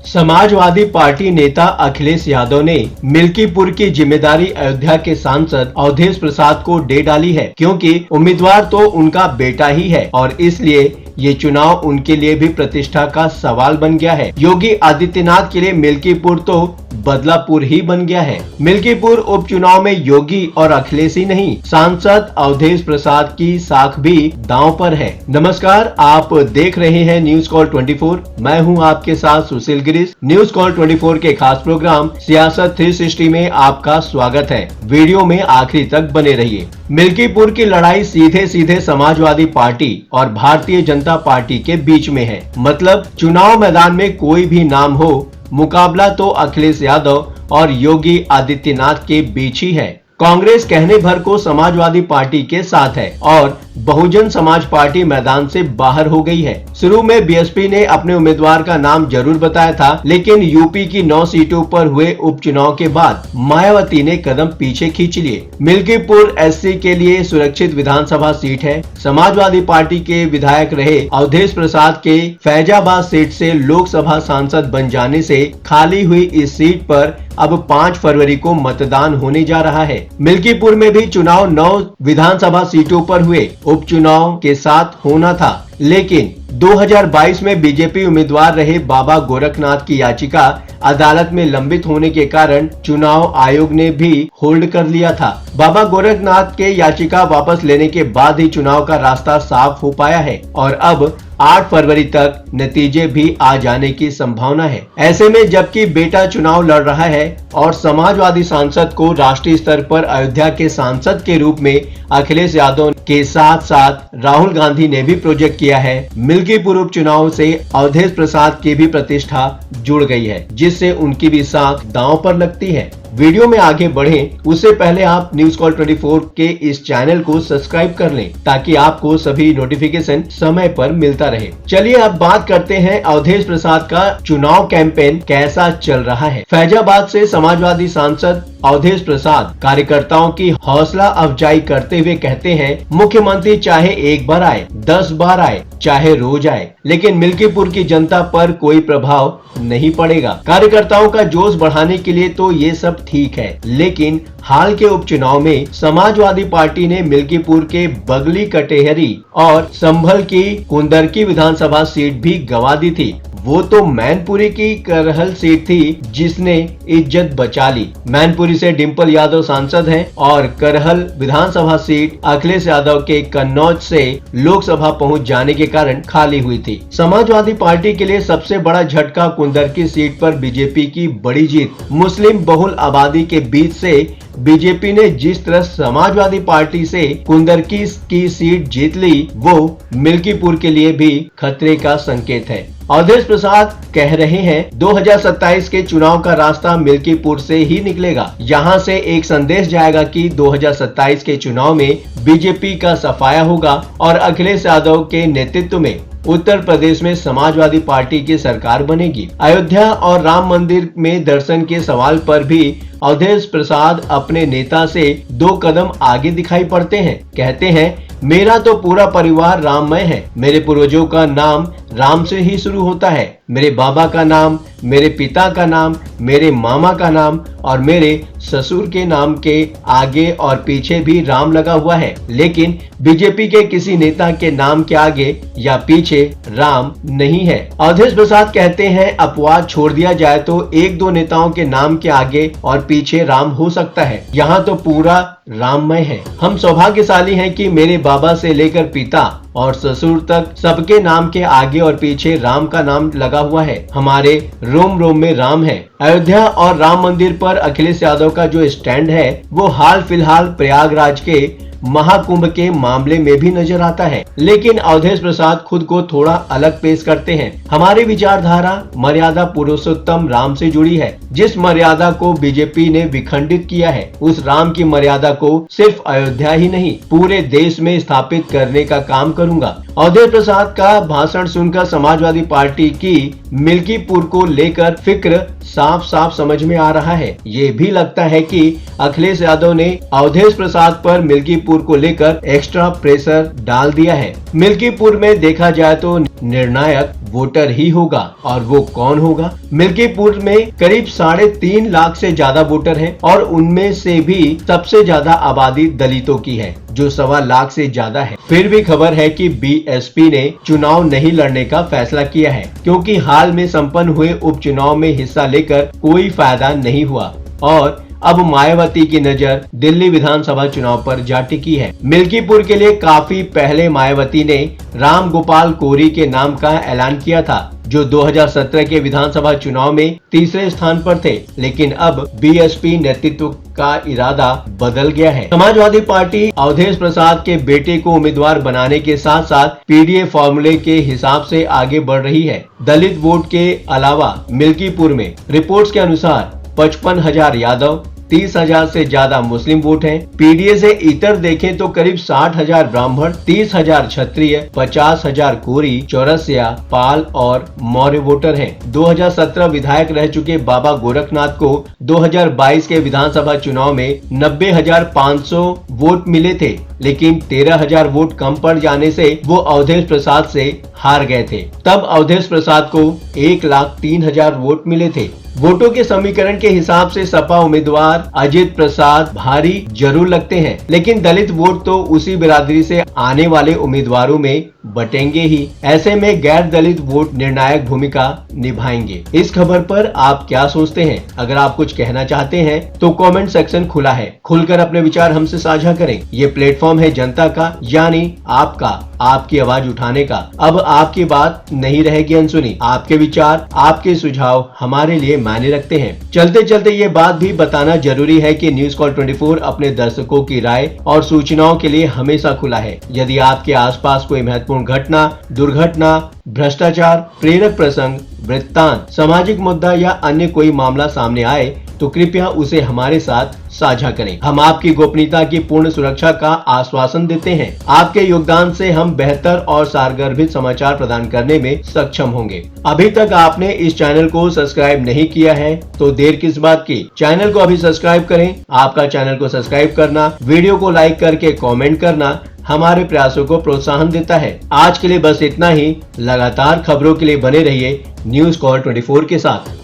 Samajwadi party नेता अखिलेश यादव ने मिल्कीपुर की जिम्मेदारी अयोध्या के सांसद अवधेश प्रसाद को दे डाली है, क्योंकि उम्मीदवार तो उनका बेटा ही है और इसलिए ये चुनाव उनके लिए भी प्रतिष्ठा का सवाल बन गया है। योगी आदित्यनाथ के लिए मिल्कीपुर तो बदलापुर ही बन गया है। मिल्कीपुर उपचुनाव में योगी और अखिलेश ही नहीं, सांसद अवधेश प्रसाद की साख भी दांव पर है। नमस्कार, आप देख रहे हैं न्यूज कॉल 24। मैं हूं आपके साथ सुशील गिरीश। न्यूज कॉल 24 के खास प्रोग्राम सियासत 360 में आपका स्वागत है। वीडियो में आखिरी तक बने रहिए। मिल्कीपुर की लड़ाई सीधे सीधे समाजवादी पार्टी और भारतीय जनता पार्टी के बीच में है। मतलब चुनाव मैदान में कोई भी नाम हो, मुकाबला तो अखिलेश यादव और योगी आदित्यनाथ के बीच ही है। कांग्रेस कहने भर को समाजवादी पार्टी के साथ है और बहुजन समाज पार्टी मैदान से बाहर हो गई है। शुरू में बीएसपी ने अपने उम्मीदवार का नाम जरूर बताया था, लेकिन यूपी की 9 सीटों पर हुए उपचुनाव के बाद मायावती ने कदम पीछे खींच लिए। मिल्कीपुर एससी के लिए सुरक्षित विधानसभा सीट है। समाजवादी पार्टी के विधायक रहे अवधेश प्रसाद के फैजाबाद सीट से लोकसभा सांसद बन जाने से खाली हुई इस सीट पर अब 5 फरवरी को मतदान होने जा रहा है। मिल्कीपुर में भी चुनाव 9 विधानसभा सीटों पर हुए उपचुनाव के साथ होना था, लेकिन 2022 में बीजेपी उम्मीदवार रहे बाबा गोरखनाथ की याचिका अदालत में लंबित होने के कारण चुनाव आयोग ने भी होल्ड कर लिया था। बाबा गोरखनाथ के याचिका वापस लेने के बाद ही चुनाव का रास्ता साफ हो पाया है और अब 8 फरवरी तक नतीजे भी आ जाने की संभावना है। ऐसे में जबकि बेटा चुनाव लड़ रहा है और समाजवादी सांसद को राष्ट्रीय स्तर पर अयोध्या के सांसद के रूप में अखिलेश यादव के साथ साथ राहुल गांधी ने भी प्रोजेक्ट किया है, मिल्कीपुर उपचुनाव से अवधेश प्रसाद की भी प्रतिष्ठा जुड़ गई है, जिससे उनकी भी साख दांव पर लगती है। वीडियो में आगे बढ़ें उससे पहले आप न्यूज कॉल 24 के इस चैनल को सब्सक्राइब कर लें ताकि आपको सभी नोटिफिकेशन समय पर मिलता रहे। चलिए अब बात करते हैं अवधेश प्रसाद का चुनाव कैंपेन कैसा चल रहा है। फैजाबाद से समाजवादी सांसद अवधेश प्रसाद कार्यकर्ताओं की हौसला अफजाई करते हुए कहते हैं, मुख्यमंत्री चाहे एक बार आए, 10 बार आए, चाहे रोज आए, लेकिन मिल्कीपुर की जनता पर कोई प्रभाव नहीं पड़ेगा। कार्यकर्ताओं का जोश बढ़ाने के लिए तो ये सब ठीक है, लेकिन हाल के उपचुनाव में समाजवादी पार्टी ने मिल्कीपुर के बगली कटेहरी और संभल की कुंदरकी विधानसभा सीट भी गंवा दी थी। वो तो मैनपुरी की करहल सीट थी जिसने इज्जत बचा ली। मैनपुरी से डिंपल यादव सांसद हैं और करहल विधानसभा सीट अखिलेश यादव के कन्नौज से लोकसभा पहुंच जाने के कारण खाली हुई थी। समाजवादी पार्टी के लिए सबसे बड़ा झटका कुंदरकी सीट पर बीजेपी की बड़ी जीत। मुस्लिम बहुल आबादी के बीच से बीजेपी ने जिस तरह समाजवादी पार्टी से कुंदरकी की सीट जीत ली, वो मिल्कीपुर के लिए भी खतरे का संकेत है। अवधेश प्रसाद कह रहे हैं 2027 के चुनाव का रास्ता मिल्कीपुर से ही निकलेगा। यहाँ से एक संदेश जाएगा कि 2027 के चुनाव में बीजेपी का सफाया होगा और अखिलेश यादव के नेतृत्व में उत्तर प्रदेश में समाजवादी पार्टी की सरकार बनेगी। अयोध्या और राम मंदिर में दर्शन के सवाल पर भी अवधेश प्रसाद अपने नेता से 2 कदम आगे दिखाई पड़ते हैं। कहते हैं, मेरा तो पूरा परिवार राममय है। मेरे पूर्वजों का नाम राम से ही शुरू होता है। मेरे बाबा का नाम, मेरे पिता का नाम, मेरे मामा का नाम और मेरे ससुर के नाम के आगे और पीछे भी राम लगा हुआ है, लेकिन बीजेपी के किसी नेता के नाम के आगे या पीछे राम नहीं है। अवधेश प्रसाद कहते हैं, अपवाद छोड़ दिया जाए तो 1-2 नेताओं के नाम के आगे और पीछे राम हो सकता है, यहाँ तो पूरा राममय है। हम सौभाग्यशाली हैं कि मेरे बाबा से लेकर पिता और ससुर तक सबके नाम के आगे और पीछे राम का नाम लगा हुआ है। हमारे रोम रोम में राम है। अयोध्या और राम मंदिर पर अखिलेश यादव का जो स्टैंड है वो हाल फिलहाल प्रयागराज के महाकुंभ के मामले में भी नजर आता है, लेकिन अवधेश प्रसाद खुद को थोड़ा अलग पेश करते हैं। हमारी विचारधारा मर्यादा पुरुषोत्तम राम से जुड़ी है। जिस मर्यादा को बीजेपी ने विखंडित किया है, उस राम की मर्यादा को सिर्फ अयोध्या ही नहीं पूरे देश में स्थापित करने का काम करूंगा। अवधेश प्रसाद का भाषण सुनकर समाजवादी पार्टी की मिल्कीपुर को लेकर फिक्र साफ साफ समझ में आ रहा है। ये भी लगता है कि अखिलेश यादव ने अवधेश प्रसाद पर मिल्कीपुर को लेकर एक्स्ट्रा प्रेशर डाल दिया है। मिल्कीपुर में देखा जाए तो निर्णायक वोटर ही होगा। और वो कौन होगा? मिल्कीपुर में करीब 3.5 लाख से ज्यादा वोटर हैं और उनमें से भी सबसे ज्यादा आबादी दलितों की है, जो 1.25 लाख से ज्यादा है। फिर भी खबर है कि बीएसपी ने चुनाव नहीं लड़ने का फैसला किया है, क्योंकि हाल में संपन्न हुए उपचुनाव में हिस्सा लेकर कोई फायदा नहीं हुआ और अब मायावती की नजर दिल्ली विधानसभा चुनाव पर जा टिकी है। मिल्कीपुर के लिए काफी पहले मायावती ने राम गोपाल कोरी के नाम का ऐलान किया था, जो 2017 के विधानसभा चुनाव में तीसरे स्थान पर थे, लेकिन अब बीएसपी नेतृत्व का इरादा बदल गया है। समाजवादी पार्टी अवधेश प्रसाद के बेटे को उम्मीदवार बनाने के साथ साथ पीडीए फॉर्मूले के हिसाब से आगे बढ़ रही है। दलित वोट के अलावा मिल्कीपुर में रिपोर्ट्स के अनुसार 55,000 यादव, 30,000 से ज्यादा मुस्लिम वोट हैं। पीडीए से इतर देखें तो करीब 60,000 ब्राह्मण, 30,000 क्षत्रिय, 50,000 कोरी, चौरसिया, पाल और मौर्य वोटर हैं। 2017 विधायक रह चुके बाबा गोरखनाथ को 2022 के विधानसभा चुनाव में 90,500 वोट मिले थे, लेकिन 13,000 वोट कम पड़ जाने से वो अवधेश प्रसाद से हार गए थे। तब अवधेश प्रसाद को 1,03,000 वोट मिले थे। वोटों के समीकरण के हिसाब से सपा उम्मीदवार अजित प्रसाद भारी जरूर लगते हैं, लेकिन दलित वोट तो उसी बिरादरी से आने वाले उम्मीदवारों में बटेंगे ही। ऐसे में गैर दलित वोट निर्णायक भूमिका निभाएंगे। इस खबर पर आप क्या सोचते हैं? अगर आप कुछ कहना चाहते हैं तो कमेंट सेक्शन खुला है, खुलकर अपने विचार हमसे साझा करें। ये प्लेटफॉर्म है जनता का, यानी आपका, आपकी आवाज उठाने का। अब आपकी बात नहीं रहेगी अनसुनी। आपके विचार, आपके सुझाव हमारे लिए मायने रखते हैं। चलते चलते ये बात भी बताना जरूरी है कि न्यूज़ कॉल 24 अपने दर्शकों की राय और सूचनाओं के लिए हमेशा खुला है। यदि आपके आसपास कोई महत्वपूर्ण घटना, दुर्घटना, भ्रष्टाचार, प्रेरक प्रसंग, वृत्तांत, सामाजिक मुद्दा या अन्य कोई मामला सामने आए तो कृपया उसे हमारे साथ साझा करें। हम आपकी गोपनीयता की पूर्ण सुरक्षा का आश्वासन देते हैं। आपके योगदान से हम बेहतर और सारगर्भित समाचार प्रदान करने में सक्षम होंगे। अभी तक आपने इस चैनल को सब्सक्राइब नहीं किया है तो देर किस बात की? चैनल को अभी सब्सक्राइब करें। आपका चैनल को सब्सक्राइब करना, वीडियो को लाइक करके कमेंट करना हमारे प्रयासों को प्रोत्साहन देता है। आज के लिए बस इतना ही। लगातार खबरों के लिए बने रहिए न्यूज़ कॉल 24 के साथ।